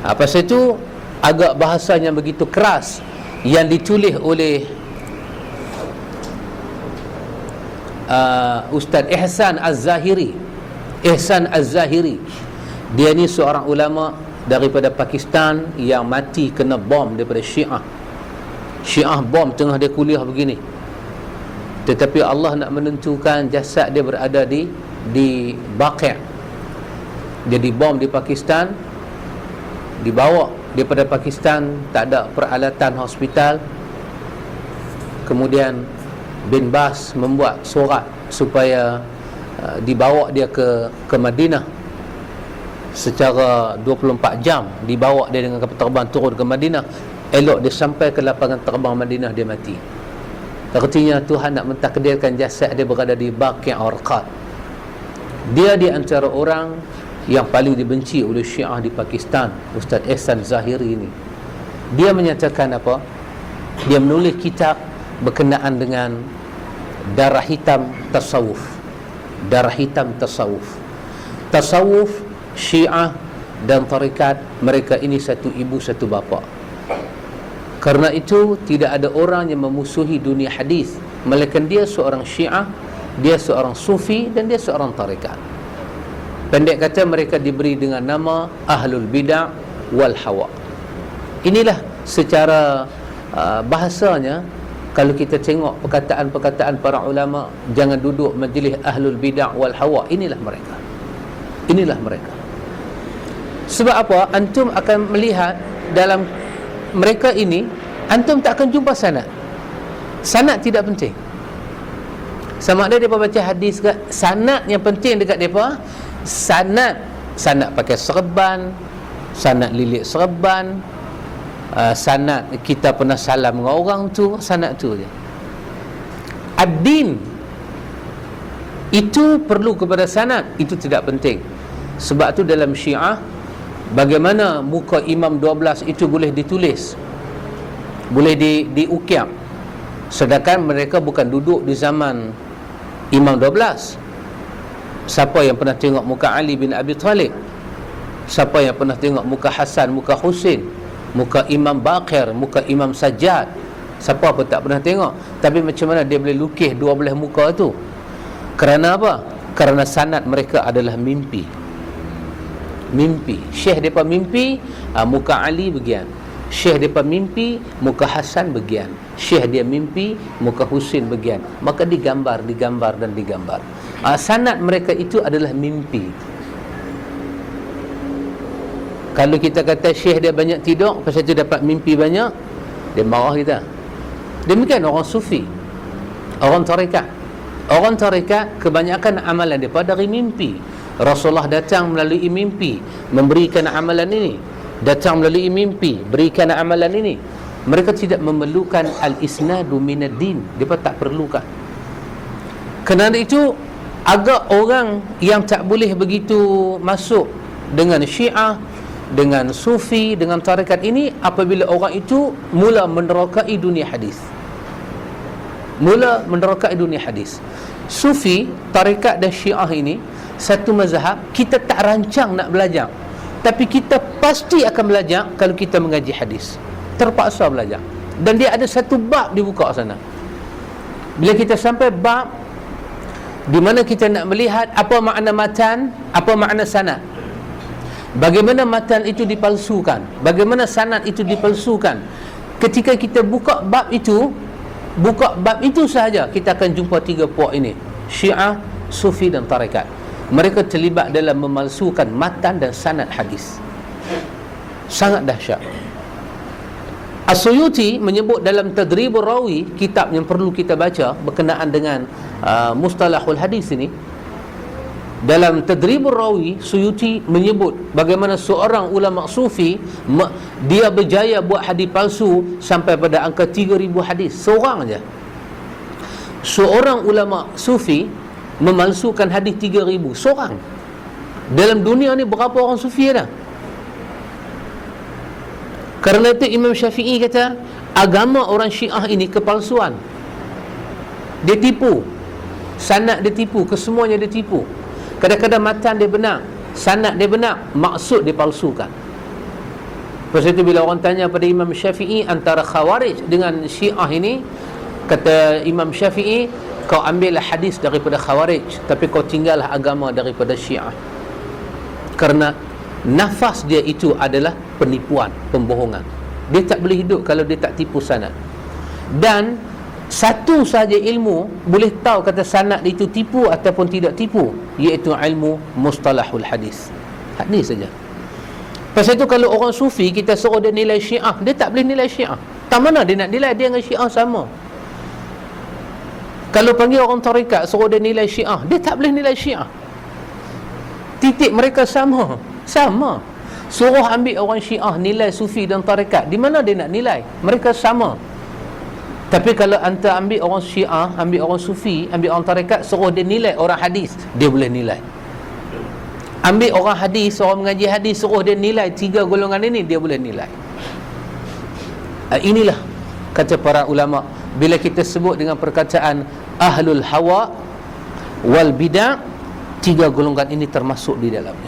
Pasal itu agak bahasanya begitu keras yang ditulis oleh Ustaz Ihsan Az-Zahiri. Ihsan Az-Zahiri, dia ni seorang ulama daripada Pakistan yang mati kena bom daripada Syiah. Syiah bom tengah dia kuliah begini, tetapi Allah nak menentukan jasad dia berada di Baqi'. Dia dibom di Pakistan, dibawa daripada Pakistan, tak ada peralatan hospital. Kemudian bin Bas membuat surat supaya dibawa dia ke Madinah secara 24 jam, dibawa dia dengan kapal terbang turun ke Madinah. Elok dia sampai ke lapangan terbang Madinah, dia mati. Artinya Tuhan nak mentakdirkan jasad dia berada di Baqi' Arqad. Dia di antara orang yang paling dibenci oleh Syiah di Pakistan, Ustaz Ihsan Zahiri ini. Dia menyatakan apa? Dia menulis kitab berkenaan dengan darah hitam tasawuf. Darah hitam tasawuf. Tasawuf, Syiah dan tarikat, mereka ini satu ibu satu bapa. Karena itu tidak ada orang yang memusuhi dunia hadis, melainkan dia seorang Syiah, dia seorang Sufi dan dia seorang tarikat. Pendek kata, mereka diberi dengan nama Ahlul Bid'ah wal Hawa. Inilah secara bahasanya. Kalau kita tengok perkataan-perkataan para ulama, jangan duduk majlis Ahlul Bid'ah wal Hawa. Inilah mereka. Inilah mereka. Sebab apa? Antum akan melihat dalam mereka ini, antum tak akan jumpa sanad. Sanad tidak penting. Sama ada mereka baca hadis ke, sanad yang penting dekat mereka. Sanad pakai serban, sanad lilit serban, sanad kita pernah salam dengan orang tu, sanad tu je. Ad-din itu perlu kepada sanad, itu tidak penting. Sebab tu dalam Syiah, bagaimana muka Imam 12 itu boleh ditulis, boleh diukyam, sedangkan mereka bukan duduk di zaman Imam 12. Siapa yang pernah tengok muka Ali bin Abi Talib? Siapa yang pernah tengok muka Hasan, muka Husin, muka Imam Baqir, muka Imam Sajjad? Siapa pun tak pernah tengok. Tapi macam mana dia boleh lukis 12 muka tu? Kerana apa? Kerana sanad mereka adalah mimpi. Mimpi. Syekh mereka mimpi, muka Ali bagian. Syekh mereka mimpi, muka Hasan bagian. Syekh dia mimpi, muka Husin bagian. Maka digambar dan digambar. Sanad mereka itu adalah mimpi. Kalau kita kata syekh dia banyak tidur, pasal itu dapat mimpi banyak, dia marah kita. Demikian orang sufi, orang tarikat. Orang tarikat kebanyakan amalan mereka dari mimpi. Rasulullah datang melalui mimpi, memberikan amalan ini. Datang melalui mimpi, berikan amalan ini. Mereka tidak memerlukan al-isnadu minad din. Mereka tak perlukan. Kerana itu agak orang yang tak boleh begitu masuk dengan Syiah, dengan Sufi, dengan tarikat ini, apabila orang itu mula menerokai dunia hadis. Mula menerokai dunia hadis. Sufi, tarikat dan Syiah ini satu mazhab, kita tak rancang nak belajar, tapi kita pasti akan belajar kalau kita mengaji hadis. Terpaksa belajar. Dan dia ada satu bab dibuka sana. Bila kita sampai bab di mana kita nak melihat apa makna matan, apa makna sanad, bagaimana matan itu dipalsukan, bagaimana sanad itu dipalsukan. Ketika kita buka bab itu sahaja, kita akan jumpa 3 puak ini: Syiah, Sufi dan tarikat. Mereka terlibat dalam memalsukan matan dan sanad hadis. Sangat dahsyat. As-Suyuti menyebut dalam Tadribur Rawi, kitab yang perlu kita baca berkenaan dengan mustalahul hadis ini. Dalam Tadribur Rawi, Suyuti menyebut bagaimana seorang ulama sufi, dia berjaya buat hadis palsu sampai pada angka 3,000 hadis. Seorang aja. Seorang ulama sufi memalsukan hadis 3,000. Seorang. Dalam dunia ni berapa orang sufi ada? Kerana itu Imam Syafi'i kata, agama orang Syiah ini kepalsuan. Dia tipu. Sanad dia tipu, kesemuanya dia tipu. Kadang-kadang matan dia benar, sanad dia benar, maksud dia palsukan. Lepas itu bila orang tanya pada Imam Syafi'i antara Khawarij dengan Syiah ini, kata Imam Syafi'i, kau ambillah hadis daripada Khawarij, tapi kau tinggallah agama daripada Syiah. Kerana nafas dia itu adalah penipuan, pembohongan. Dia tak boleh hidup kalau dia tak tipu sanad. Dan satu saja ilmu boleh tahu kata sanad itu tipu ataupun tidak tipu, iaitu ilmu mustalahul hadis. Hadis saja. Pasal itu kalau orang sufi kita suruh dia nilai Syiah, dia tak boleh nilai Syiah. Tak mana dia nak nilai, dia dengan Syiah sama. Kalau panggil orang tarekat suruh dia nilai Syiah, dia tak boleh nilai Syiah. Titik mereka sama. Sama. Suruh ambil orang Syiah nilai sufi dan tarekat, di mana dia nak nilai? Mereka sama. Tapi kalau anda ambil orang Syiah, ambil orang sufi, ambil orang tarekat, suruh dia nilai orang hadis, dia boleh nilai. Ambil orang hadis, orang mengaji hadis, suruh dia nilai 3 golongan ini, dia boleh nilai. Inilah kata para ulama, bila kita sebut dengan perkataan ahlul hawa wal bid'ah, 3 golongan ini termasuk di dalamnya.